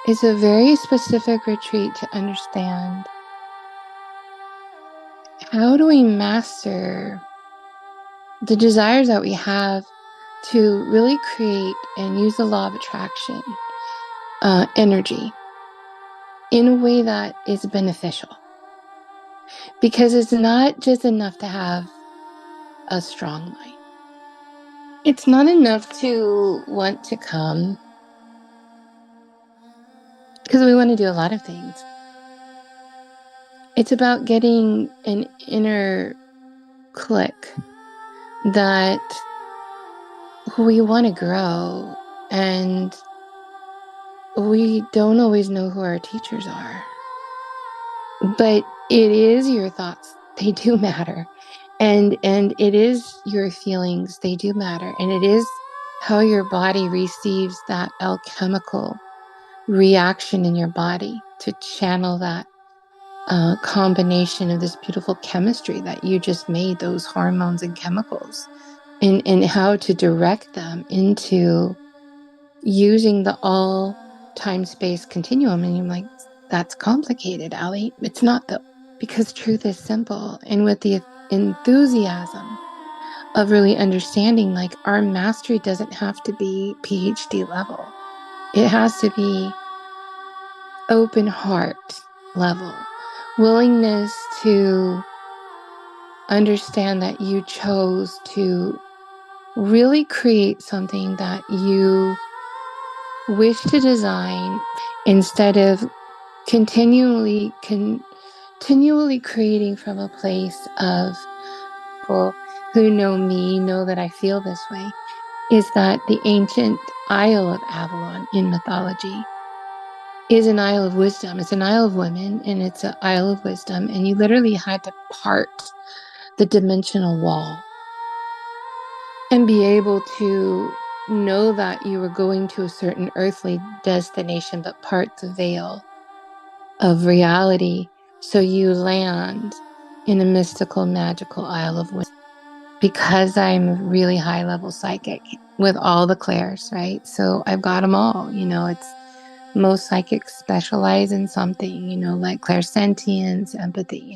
It's a very specific retreat to understand how do we master the desires that we have to really create and use the law of attraction energy in a way that is beneficial. Because it's not just enough to have a strong mind. It's not enough to want to come, because we want to do a lot of things. It's about getting an inner click that we want to grow, and we don't always know who our teachers are. But it is your thoughts, they do matter. And it is your feelings, they do matter. And it is how your body receives that alchemical reaction in your body to channel that combination of this beautiful chemistry that you just made, those hormones and chemicals, and how to direct them into using the all time space continuum. And you're like, that's complicated, Allie. It's not, though, because truth is simple. And with the enthusiasm of really understanding, like, our mastery doesn't have to be PhD level. It has to be open heart level, willingness to understand that you chose to really create something that you wish to design, instead of continually creating from a place of people who know me know that I feel this way. Is that the ancient Isle of Avalon in mythology is an isle of wisdom. It's an isle of women, and it's an isle of wisdom. And you literally had to part the dimensional wall and be able to know that you were going to a certain earthly destination, but part the veil of reality so you land in a mystical, magical isle of wisdom. Because I'm a really high level psychic with all the clairs, right? So I've got them all. It's most psychics specialize in something, like clairsentience, empathy,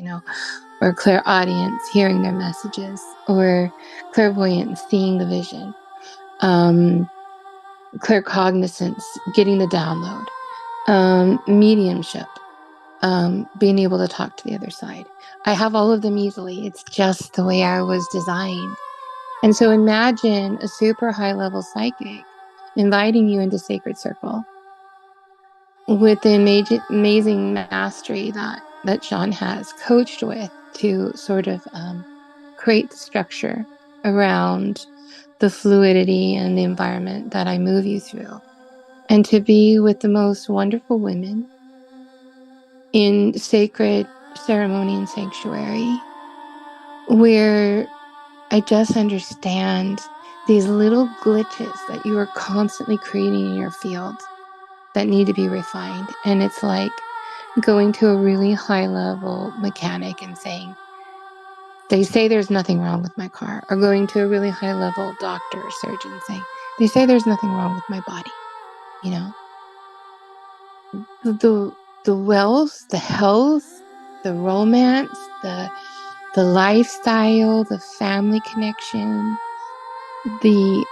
or clairaudience, hearing their messages, or clairvoyance, seeing the vision, claircognizance, getting the download, mediumship, being able to talk to the other side. I have all of them easily. It's just the way I was designed. And so imagine a super high level psychic inviting you into Sacred Circle with the amazing mastery that Sean has coached with to sort of create the structure around the fluidity and the environment that I move you through. And to be with the most wonderful women in sacred ceremony and sanctuary, where I just understand these little glitches that you are constantly creating in your field that need to be refined. And it's like going to a really high level mechanic and saying, they say there's nothing wrong with my car, or going to a really high level doctor or surgeon saying, they say there's nothing wrong with my body. The wealth, the health, the romance, the lifestyle, the family connection, the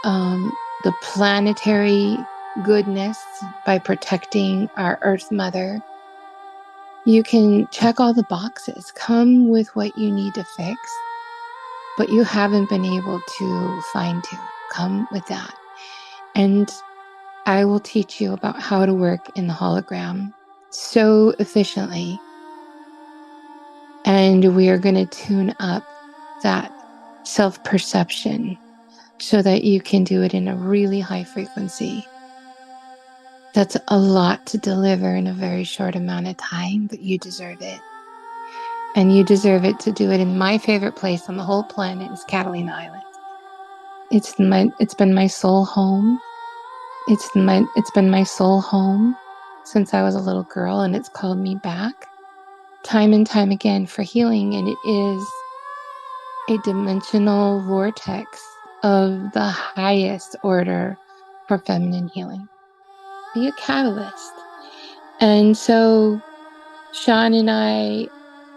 planetary goodness by protecting our Earth Mother. You can check all the boxes, come with what you need to fix, but you haven't been able to fine tune. Come with that. And I will teach you about how to work in the hologram so efficiently. And we are going to tune up that self-perception so that you can do it in a really high frequency. That's a lot to deliver in a very short amount of time, but you deserve it. And you deserve it to do it in my favorite place on the whole planet, is Catalina Island. It's been my soul home. It's been my soul home since I was a little girl, and it's called me back time and time again for healing. And it is a dimensional vortex of the highest order for feminine healing. Be a catalyst. And so Sean and I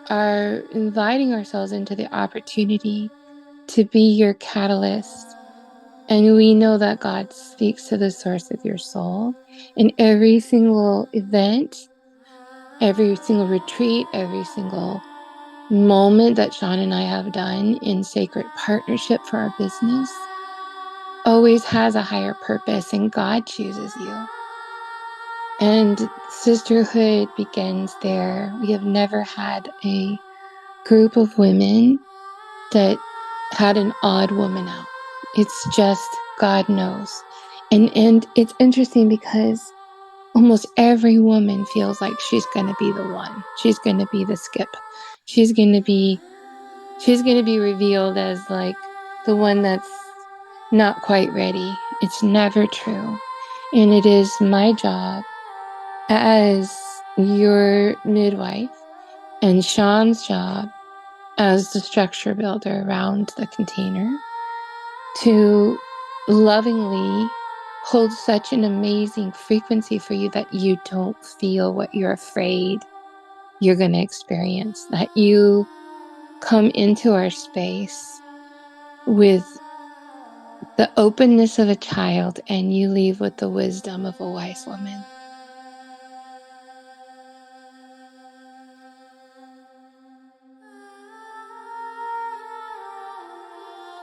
are inviting ourselves into the opportunity to be your catalyst. And we know that God speaks to the source of your soul in every single event, every single retreat, every single moment that Sean and I have done in sacred partnership for our business always has a higher purpose, and God chooses you. And sisterhood begins there. We have never had a group of women that had an odd woman out. It's just God knows. And it's interesting because almost every woman feels like she's going to be the one. She's going to be the skip. She's going to be revealed as like the one that's not quite ready. It's never true. And it is my job as your midwife and Sean's job as the structure builder around the container to lovingly hold such an amazing frequency for you that you don't feel what you're afraid you're going to experience, that you come into our space with the openness of a child and you leave with the wisdom of a wise woman.